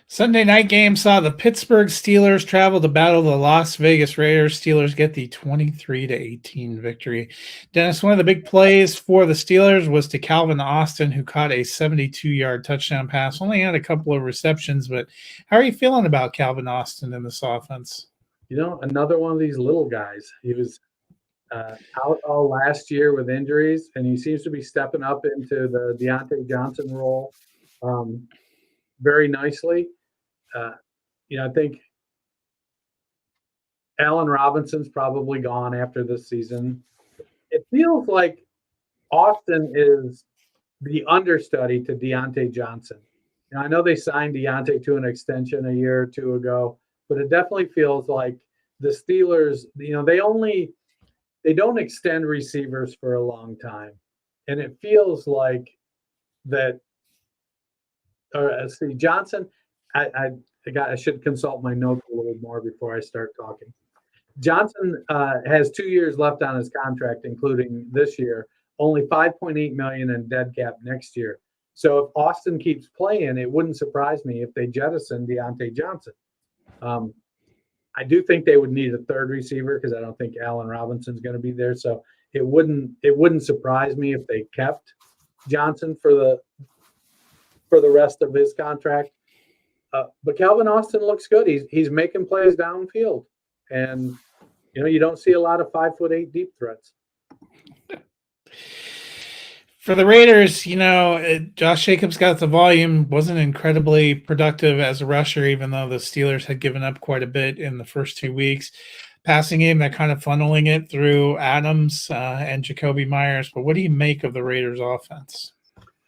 Sunday night game saw the Pittsburgh Steelers travel to battle the Las Vegas Raiders. Steelers get the 23-18 victory. Dennis, one of the big plays for the Steelers was to Calvin Austin, who caught a 72-yard touchdown pass. Only had a couple of receptions, but how are you feeling about Calvin Austin in this offense? Another one of these little guys. He was out all last year with injuries, and he seems to be stepping up into the Deontay Johnson role very nicely. I think Allen Robinson's probably gone after this season. It feels like Austin is the understudy to Deontay Johnson. I know they signed Deontay to an extension a year or 2 ago, but it definitely feels like the Steelers, they don't extend receivers for a long time. And it feels like that, Johnson, I should consult my notes a little more before I start talking. Johnson has 2 years left on his contract, including this year, only $5.8 million in dead cap next year. So if Austin keeps playing, it wouldn't surprise me if they jettison Deontay Johnson. I do think they would need a third receiver because I don't think Allen Robinson's going to be there. So it wouldn't surprise me if they kept Johnson for the rest of his contract. But Calvin Austin looks good. He's making plays downfield, and you don't see a lot of 5'8" deep threats. For the Raiders, Josh Jacobs got the volume, wasn't incredibly productive as a rusher, even though the Steelers had given up quite a bit in the first 2 weeks. Passing game, they're kind of funneling it through Adams and Jacoby Myers. But what do you make of the Raiders' offense?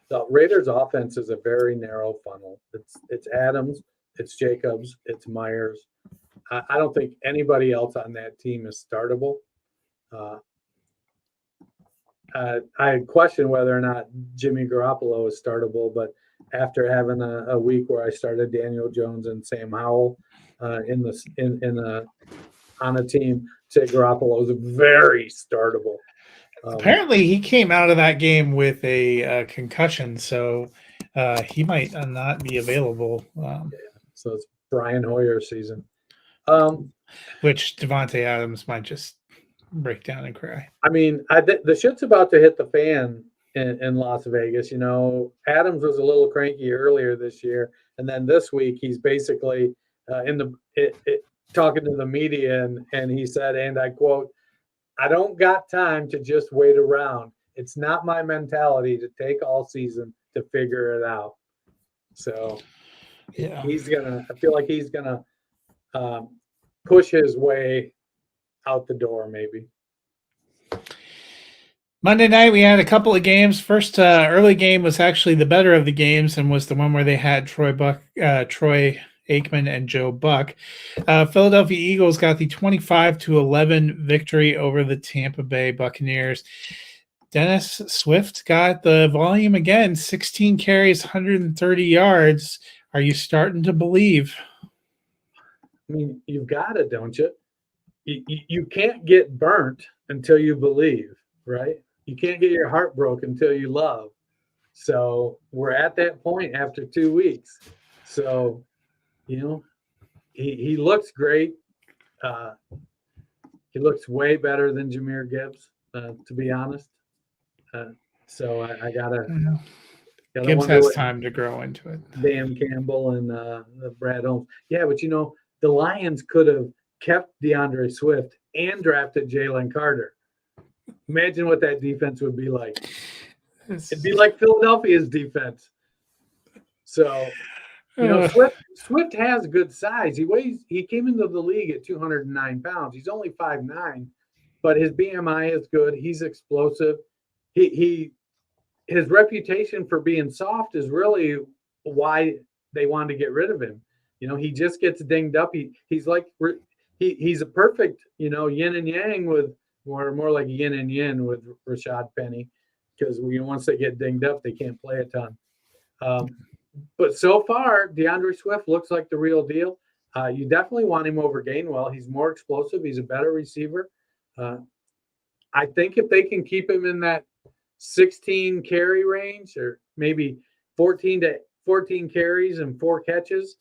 The Raiders' offense is a very narrow funnel. It's Adams, it's Jacobs, it's Myers. I don't think anybody else on that team is startable. I question whether or not Jimmy Garoppolo is startable, but after having a week where I started Daniel Jones and Sam Howell on a team, say Garoppolo is very startable. Apparently, he came out of that game with a concussion, so he might not be available. So it's Brian Hoyer season. Which Devontae Adams might just break down and cry. I mean, the shit's about to hit the fan in Las Vegas. You know, Adams was a little cranky earlier this year, and then this week he's basically talking to the media, and he said, and I quote, "I don't got time to just wait around. It's not my mentality to take all season to figure it out." So Yeah, I feel like he's gonna push his way out the door, maybe. Monday night we had a couple of games. First early game was actually the better of the games and was the one where they had Troy Aikman and Joe Buck. Philadelphia Eagles got the 25-11 victory over the Tampa Bay Buccaneers. Dennis Swift got the volume again, 16 carries, 130 yards. Are you starting to believe? I mean, you've got to, don't you? You can't get burnt until you believe, right? You can't get your heart broken until you love. So we're at that point after 2 weeks. So, you know, he looks great. He looks way better than Jahmyr Gibbs, to be honest. So I gotta Gibbs has time to grow into it. Dan Campbell and Brad Holmes. Yeah, but you know, the Lions could have kept DeAndre Swift and drafted Jalen Carter. Imagine what that defense would be like. It'd be like Philadelphia's defense. So, you know, Swift has good size. He came into the league at 209 pounds. He's only 5'9", but his BMI is good. He's explosive. His reputation for being soft is really why they wanted to get rid of him. You know, he just gets dinged up. He's a perfect, you know, yin and yang with more like yin and yin with Rashad Penny, because once they get dinged up, they can't play a ton. But so far, DeAndre Swift looks like the real deal. You definitely want him over Gainwell. He's more explosive. He's a better receiver. I think if they can keep him in that 16 carry range, or maybe 14 carries and 4 catches,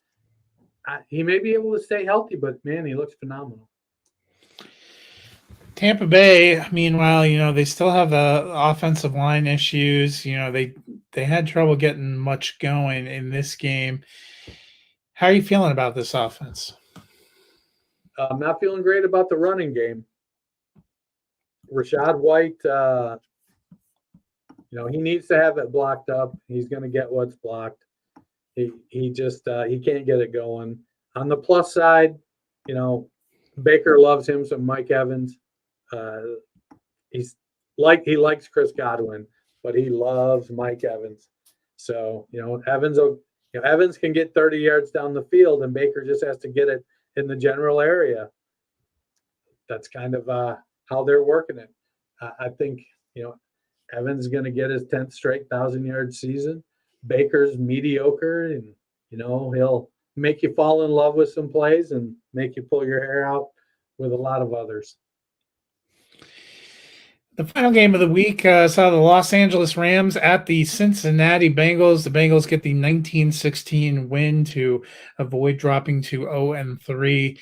he may be able to stay healthy, but man, he looks phenomenal. Tampa Bay, meanwhile, you know, they still have the offensive line issues. You know, they had trouble getting much going in this game. How are you feeling about this offense? I'm not feeling great about the running game. Rachaad White, you know, he needs to have it blocked up. He's going to get what's blocked. He just he can't get it going. On the plus side, you know, Baker loves him some Mike Evans. He likes Chris Godwin, but he loves Mike Evans. So, you know, Evans can get 30 yards down the field, and Baker just has to get it in the general area. That's kind of how they're working it. I think, you know, Evans is going to get his 10th straight 1,000-yard season. Baker's mediocre, and, you know, he'll make you fall in love with some plays and make you pull your hair out with a lot of others. The final game of the week saw the Los Angeles Rams at the Cincinnati Bengals. The Bengals get the 19-16 win to avoid dropping to 0-3.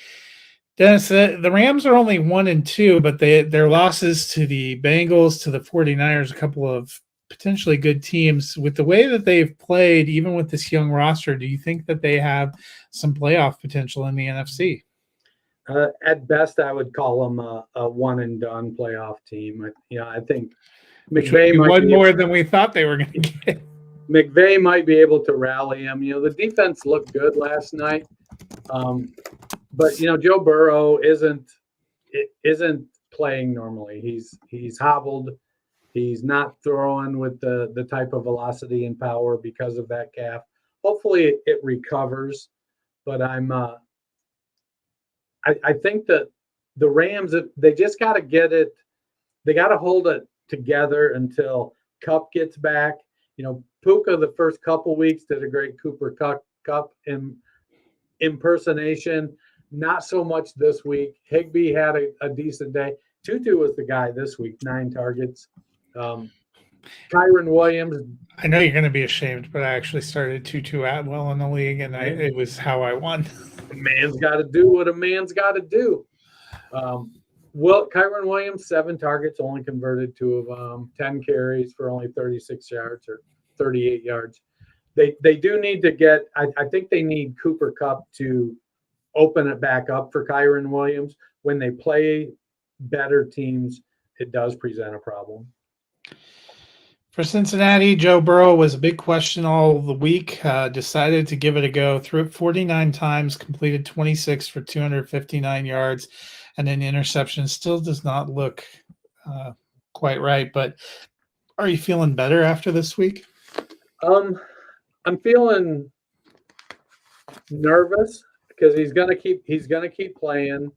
Dennis, the Rams are only 1-2, but their losses to the Bengals, to the 49ers, a couple of potentially good teams. With the way that they've played, even with this young roster, do you think that they have some playoff potential in the NFC? At best, I would call them a one-and-done playoff team. I think McVay might be more than we thought they were going to get. McVay might be able to rally them. You know, the defense looked good last night, but you know, Joe Burrow isn't playing normally. He's hobbled. He's not throwing with the type of velocity and power because of that calf. Hopefully, it recovers. But I think that the Rams, they just got to get it. They got to hold it together until Kupp gets back. You know, Puka the first couple weeks did a great Cooper Kupp impersonation. Not so much this week. Higbee had a decent day. Tutu was the guy this week, 9 targets. Kyron Williams. I know you're going to be ashamed, but I actually started Tutu Atwell in the league, and it was how I won. A man's got to do what a man's got to do. Kyron Williams, 7 targets, only converted 2 of them, 10 carries for only 36 yards or 38 yards. They do need to get – I think they need Cooper Kupp to open it back up for Kyron Williams. When they play better teams, it does present a problem. For Cincinnati, Joe Burrow was a big question all the week. Decided to give it a go. Threw it 49 times, completed 26 for 259 yards, and an interception. Still does not look quite right. But are you feeling better after this week? I'm feeling nervous because he's gonna keep playing.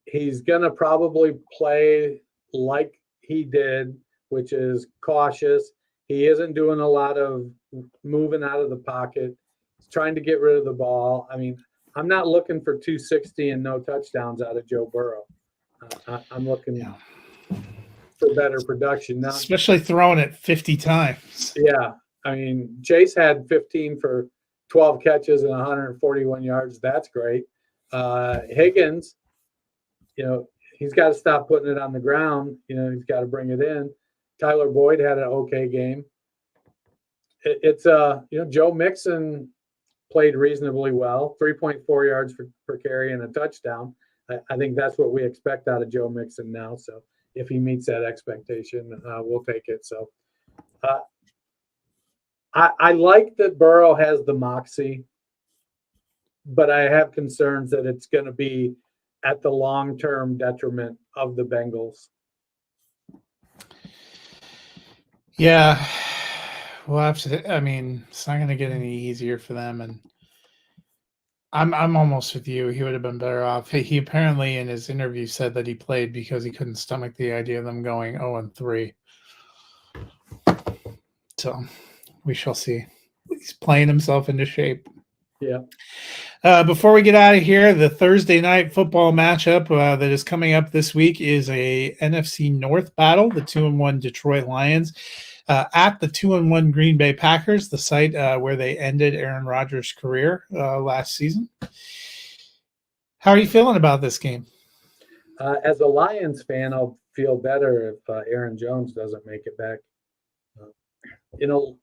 He's gonna probably play like he did, which is cautious. He isn't doing a lot of moving out of the pocket. He's trying to get rid of the ball. I mean, I'm not looking for 260 and no touchdowns out of Joe Burrow. I'm looking for better production now, especially throwing it 50 times. Yeah, I mean, Chase had 15 for 12 catches and 141 yards. That's great. Higgins, he's got to stop putting it on the ground. He's got to bring it in. Tyler Boyd had an okay game. Joe Mixon played reasonably well, 3.4 yards per carry and a touchdown. I think that's what we expect out of Joe Mixon now. So if he meets that expectation, we'll take it. So I like that Burrow has the moxie, but I have concerns that it's going to be at the long-term detriment of the Bengals. Yeah, we'll have to. I mean, it's not going to get any easier for them, and I'm almost with you. He would have been better off. He apparently in his interview said that he played because he couldn't stomach the idea of them going 0-3. So we shall see. He's playing himself into shape. Yeah. Before we get out of here, the Thursday night football matchup that is coming up this week is a NFC North battle. The 2-1 Detroit Lions at the 2-1 Green Bay Packers, the site where they ended Aaron Rodgers' career last season. How are you feeling about this game? As a Lions fan, I'll feel better if Aaron Jones doesn't make it back.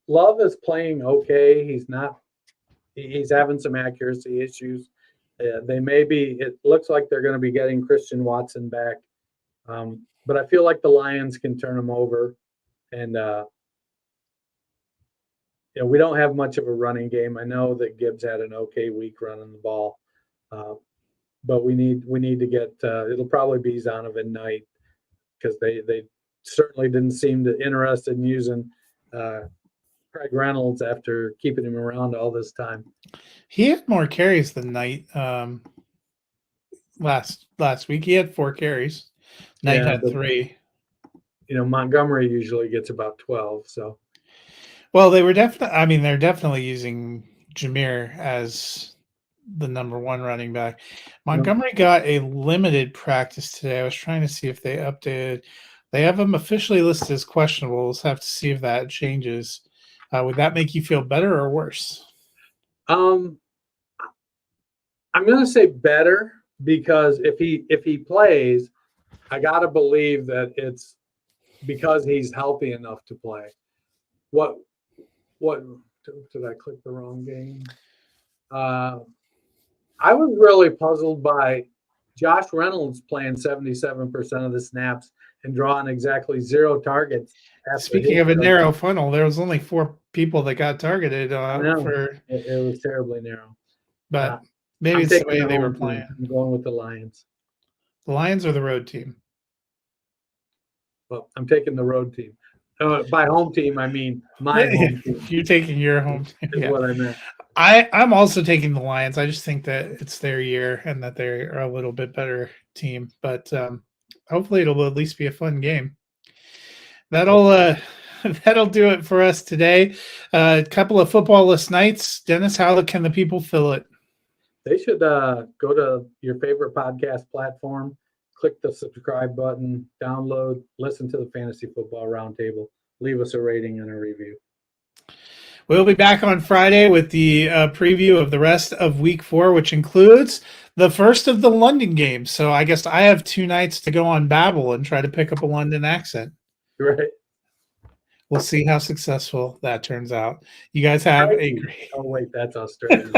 Love is playing okay. He's having some accuracy issues. It looks like they're going to be getting Christian Watson back. But I feel like the Lions can turn him over. And, we don't have much of a running game. I know that Gibbs had an okay week running the ball. But we need to get, it'll probably be Zonovan Knight because they certainly didn't seem interested in using Craig Reynolds after keeping him around all this time. He had more carries than Knight last week. He had 4 carries. Knight had 3. Montgomery usually gets about 12. So, well, they're definitely using Jameer as the number 1 running back. Montgomery got a limited practice today. I was trying to see if they updated. They have him officially listed as questionable. We'll have to see if that changes. Would that make you feel better or worse? I'm going to say better because if he plays, I got to believe that it's because he's healthy enough to play. What did I click the wrong game? I was really puzzled by Josh Reynolds playing 77% of the snaps and drawing exactly 0 targets. Speaking of a narrow funnel, there was only 4 people that got targeted. It was terribly narrow. But maybe it's the way they were playing. I'm going with the Lions. The Lions are the road team. Well, I'm taking the road team. By home team, I mean my home team. You're taking your home team. Is what I meant. I'm also taking the Lions. I just think that it's their year and that they are a little bit better team. But hopefully it'll at least be a fun game. That'll do it for us today. A couple of football-less nights. Dennis, how can the people fill it? They should go to your favorite podcast platform, click the subscribe button, download, listen to the Fantasy Football Roundtable. leave us a rating and a review. We'll be back on Friday with the preview of the rest of week 4, which includes the first of the London games. So I guess I have 2 nights to go on Babbel and try to pick up a London accent. Right. We'll see how successful that turns out. You guys have a great. Oh wait, that's Australian.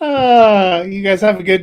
You guys have a good